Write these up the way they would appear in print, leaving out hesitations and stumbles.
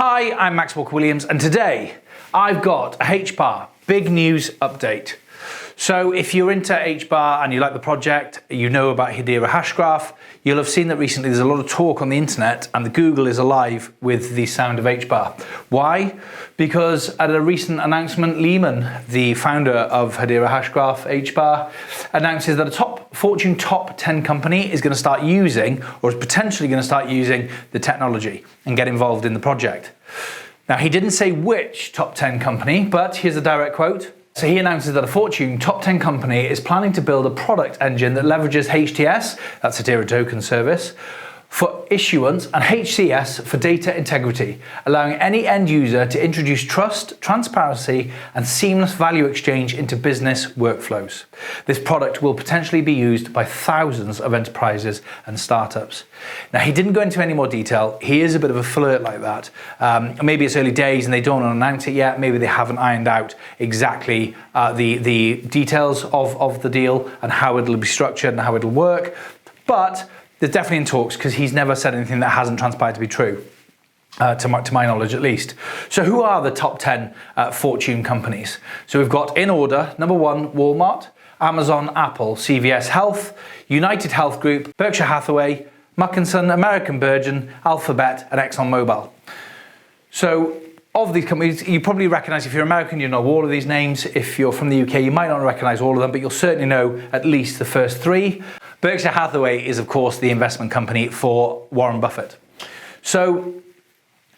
Hi, I'm Max Walker&Williams, and today I've got a HBAR Big News Update. So if you're into HBAR and you like the project, you know about Hedera Hashgraph, you'll have seen that recently there's a lot of talk on the internet and the Google is alive with the sound of HBAR. Why? Because at a recent announcement, Leeman, the founder of Hedera Hashgraph, HBAR, announces that a Fortune top 10 company is going to start using, or is potentially going to start using, the technology and get involved in the project. Now, he didn't say which top 10 company, but here's a direct quote. So he announces that a Fortune top 10 company is planning to build a product engine that leverages HTS, that's Hedera Token Service, for issuance and HCS for data integrity, allowing any end user to introduce trust, transparency, and seamless value exchange into business workflows. This product will potentially be used by thousands of enterprises and startups. Now, he didn't go into any more detail. He is a bit of a flirt like that. Maybe it's early days and they don't want to announce it yet. Maybe they haven't ironed out exactly the details of the deal and how it'll be structured and how it'll work. But they're definitely in talks because he's never said anything that hasn't transpired to be true, to my knowledge at least. So who are the top 10 Fortune companies? So we've got in order, number 1, Walmart, Amazon, Apple, CVS Health, United Health Group, Berkshire Hathaway, Muckinson, American Virgin, Alphabet, and ExxonMobil. So of these companies, you probably recognize, if you're American, you know all of these names. If you're from the UK, you might not recognize all of them, but you'll certainly know at least the first 3. Berkshire Hathaway is, of course, the investment company for Warren Buffett. So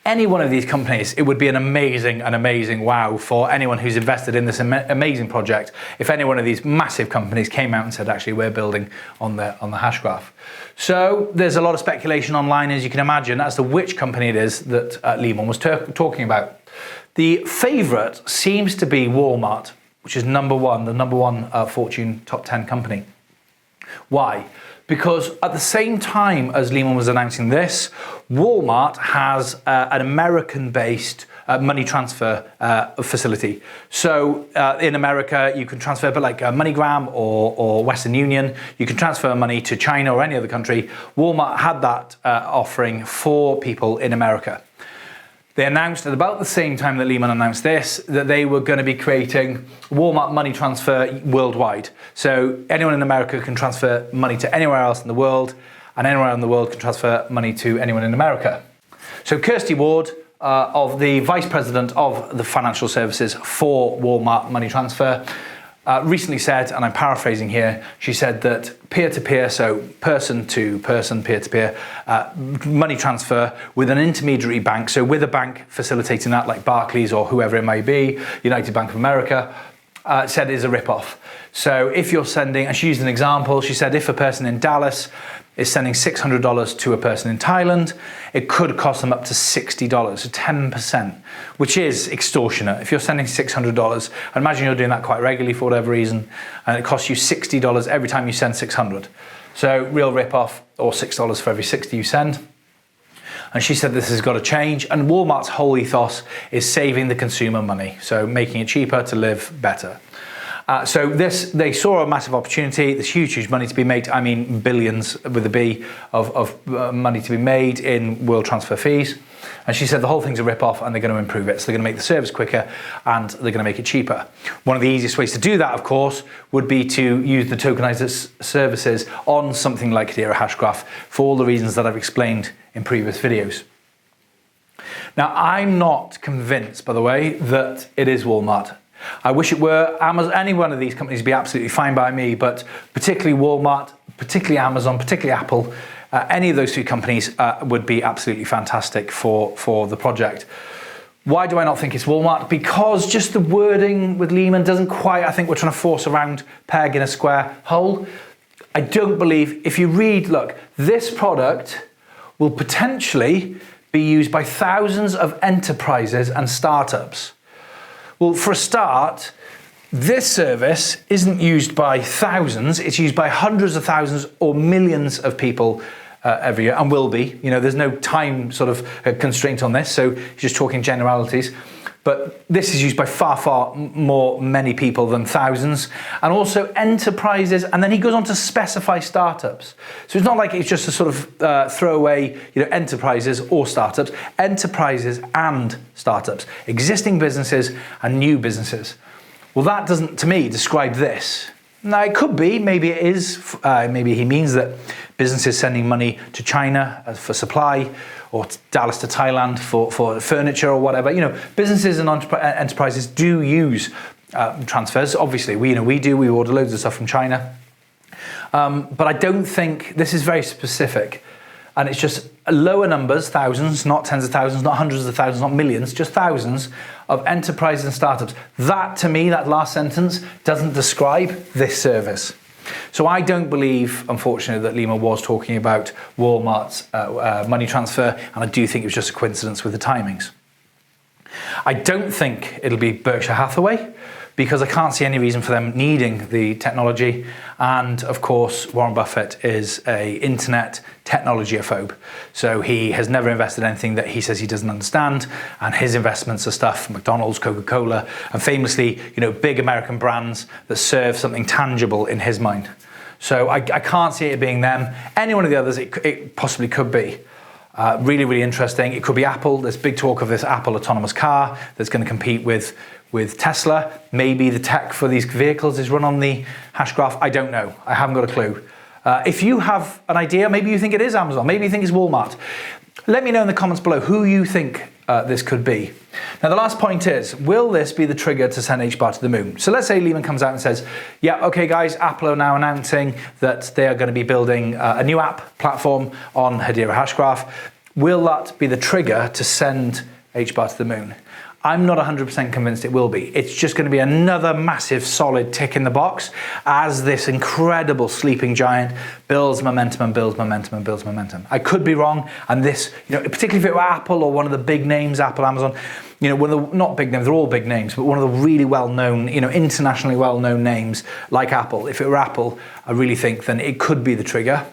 any one of these companies, it would be an amazing wow for anyone who's invested in this amazing project if any one of these massive companies came out and said, actually, we're building on the Hashgraph. So there's a lot of speculation online, as you can imagine, as to which company it is that Leeman was talking about. The favorite seems to be Walmart, which is number 1, the number 1 Fortune top 10 company. Why? Because at the same time as Leeman was announcing this, Walmart has an American-based money transfer facility. So in America, you can transfer, but like MoneyGram or Western Union, you can transfer money to China or any other country. Walmart had that offering for people in America. They announced at about the same time that Leeman announced this, that they were going to be creating Walmart money transfer worldwide. So anyone in America can transfer money to anywhere else in the world, and anywhere in the world can transfer money to anyone in America. So Kirsty Ward, of the Vice President of the Financial Services for Walmart Money Transfer, recently said, and I'm paraphrasing here, she said that peer-to-peer, so person-to-person, peer-to-peer, money transfer with an intermediary bank, so with a bank facilitating that like Barclays or whoever it may be, United Bank of America, said is a rip-off. So if you're sending, and she used an example, she said if a person in Dallas is sending $600 to a person in Thailand, it could cost them up to $60, so 10%, which is extortionate. If you're sending $600, I imagine you're doing that quite regularly for whatever reason, and it costs you $60 every time you send $600. So real rip-off, or $6 for every 60 you send. And she said this has got to change, and Walmart's whole ethos is saving the consumer money, so making it cheaper to live better. So they saw a massive opportunity. There's huge money to be made. I mean, billions with a B of money to be made in world transfer fees. And she said the whole thing's a rip-off and they're going to improve it. So they're going to make the service quicker and they're going to make it cheaper. One of the easiest ways to do that, of course, would be to use the tokenized services on something like Hedera Hashgraph for all the reasons that I've explained in previous videos. Now, I'm not convinced, by the way, that it is Walmart. I wish it were Amazon. Any one of these companies would be absolutely fine by me, but particularly Walmart, particularly Amazon, particularly Apple, any of those 2 companies would be absolutely fantastic for the project. Why do I not think it's Walmart? Because just the wording with Leeman doesn't quite, I think we're trying to force a round peg in a square hole. I don't believe, if you read, look, this product will potentially be used by thousands of enterprises and startups. Well, for a start, this service isn't used by thousands, it's used by hundreds of thousands or millions of people every year, and will be. You know, there's no time sort of constraint on this, so you're just talking generalities. but this is used by far many people than thousands, and also enterprises, and then he goes on to specify startups. So it's not like it's just a sort of throwaway, enterprises or startups, enterprises and startups, existing businesses and new businesses. Well, that doesn't, to me, describe this. Now, it could be, maybe it is, maybe he means that businesses sending money to China for supply, or Dallas to Thailand for furniture or whatever. Businesses and enterprises do use transfers. Obviously, we do. We order loads of stuff from China. But I don't think, this is very specific. And it's just lower numbers, thousands, not tens of thousands, not hundreds of thousands, not millions, just thousands of enterprises and startups. That, to me, that last sentence doesn't describe this service. So I don't believe, unfortunately, that Leeman was talking about Walmart's money transfer, and I do think it was just a coincidence with the timings. I don't think it'll be Berkshire Hathaway, because I can't see any reason for them needing the technology. And of course, Warren Buffett is an internet technology-phobe. So he has never invested in anything that he says he doesn't understand. And his investments are stuff, McDonald's, Coca-Cola, and famously, big American brands that serve something tangible in his mind. So I can't see it being them. Any one of the others, it possibly could be. Really, really interesting. It could be Apple. There's big talk of this Apple autonomous car that's going to compete with Tesla. Maybe the tech for these vehicles is run on the Hashgraph. I don't know. I haven't got a clue. If you have an idea, maybe you think it is Amazon, maybe you think it's Walmart, let me know in the comments below who you think this could be. Now, the last point is, will this be the trigger to send HBAR to the moon? So let's say Leeman comes out and says, yeah, okay guys, Apple are now announcing that they are going to be building a new app platform on Hedera Hashgraph. Will that be the trigger to send HBAR to the moon? I'm not 100% convinced it will be. It's just going to be another massive solid tick in the box as this incredible sleeping giant builds momentum and builds momentum and builds momentum. I could be wrong, and this, particularly if it were Apple or one of the big names, Apple, Amazon, one of the, not big names, they're all big names, but one of the really well-known, internationally well-known names like Apple. If it were Apple, I really think then it could be the trigger.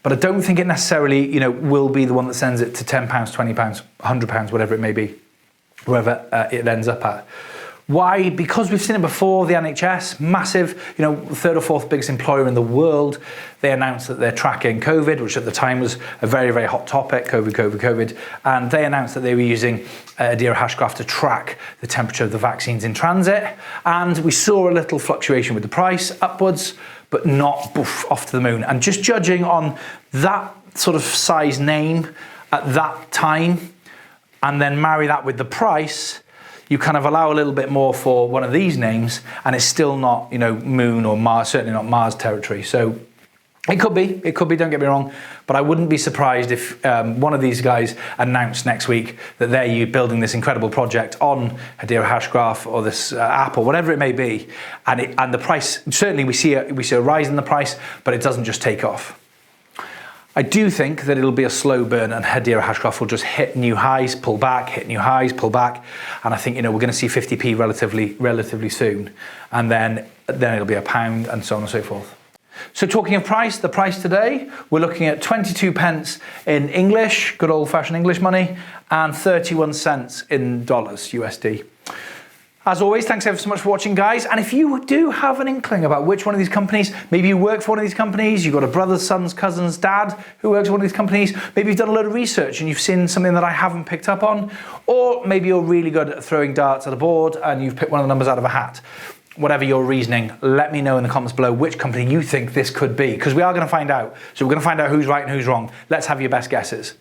But I don't think it necessarily, will be the one that sends it to £10, £20, £100, whatever it may be. Wherever it ends up at. Why? Because we've seen it before, the NHS, massive, third or fourth biggest employer in the world. They announced that they're tracking COVID, which at the time was a very, very hot topic, COVID. And they announced that they were using Hedera Hashgraph to track the temperature of the vaccines in transit. And we saw a little fluctuation with the price upwards, but not off to the moon. And just judging on that sort of size name at that time, and then marry that with the price, you kind of allow a little bit more for one of these names, and it's still not, Moon or Mars, certainly not Mars territory. So it could be, don't get me wrong, but I wouldn't be surprised if one of these guys announced next week that they're building this incredible project on Hedera Hashgraph or this app or whatever it may be, and the price, certainly we see a rise in the price, but it doesn't just take off. I do think that it'll be a slow burn, and Hedera Hashgraph will just hit new highs, pull back, hit new highs, pull back, and I think we're going to see 50p relatively soon, and then it'll be £1, and so on and so forth. So talking of price, the price today, we're looking at 22 pence in English, good old-fashioned English money, and 31 cents in dollars USD. As always, thanks ever so much for watching, guys. And if you do have an inkling about which one of these companies, maybe you work for one of these companies, you've got a brother, sons, cousins, dad who works for one of these companies, maybe you've done a lot of research and you've seen something that I haven't picked up on, or maybe you're really good at throwing darts at a board and you've picked one of the numbers out of a hat. Whatever your reasoning, let me know in the comments below which company you think this could be, because we are going to find out. So we're going to find out who's right and who's wrong. Let's have your best guesses.